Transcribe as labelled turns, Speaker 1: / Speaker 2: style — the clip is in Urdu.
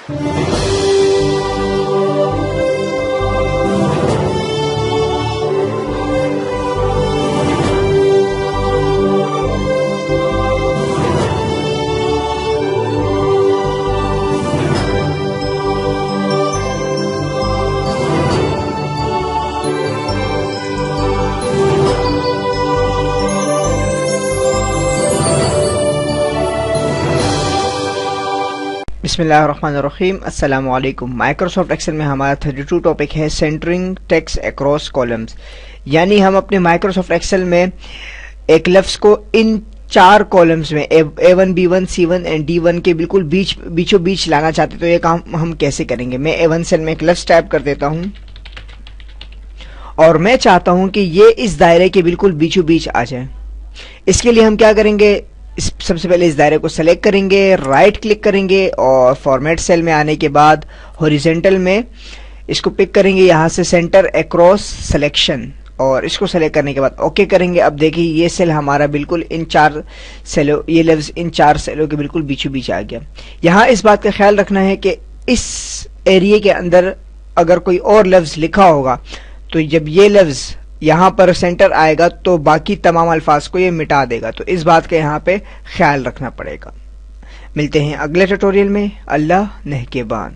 Speaker 1: بسم اللہ الرحمن الرحیم، السلام علیکم۔ مائکروسافٹ ایکسل میں ہمارا 32 ٹاپک ہے سینٹرنگ ٹیکسٹ اکراس کالمز، یعنی ہم اپنے مائکروسافٹ ایکسل میں ایک لفظ کو ان 4 کالمز میں A1 B1 C1 and D1 کے بالکل بیچوں بیچ لانا چاہتے، تو یہ کام ہم کیسے کریں گے؟ میں A1 سیل میں ایک لفظ ٹائپ کر دیتا ہوں اور میں چاہتا ہوں کہ یہ اس دائرے کے بالکل بیچوں بیچ آ جائے۔ اس کے لیے ہم کیا کریں گے؟ سب سے پہلے اس دائرے کو سلیکٹ کریں گے، رائٹ کلک کریں گے اور فارمیٹ سیل میں آنے کے بعد ہاریزونٹل میں اس کو پک کریں گے، یہاں سے سینٹر اکراس سلیکشن، اور اس کو سلیکٹ کرنے کے بعد اوکے کریں گے۔ اب دیکھیں یہ سیل ہمارا بالکل ان 4 سیلوں، یہ لفظ ان 4 سیلوں کے بالکل بیچوں بیچ آ گیا۔ یہاں اس بات کا خیال رکھنا ہے کہ اس ایریے کے اندر اگر کوئی اور لفظ لکھا ہوگا تو جب یہ لفظ یہاں پر سینٹر آئے گا تو باقی تمام الفاظ کو یہ مٹا دے گا، تو اس بات کا یہاں پہ خیال رکھنا پڑے گا۔ ملتے ہیں اگلے ٹیوٹوریل میں۔ اللہ نگہبان۔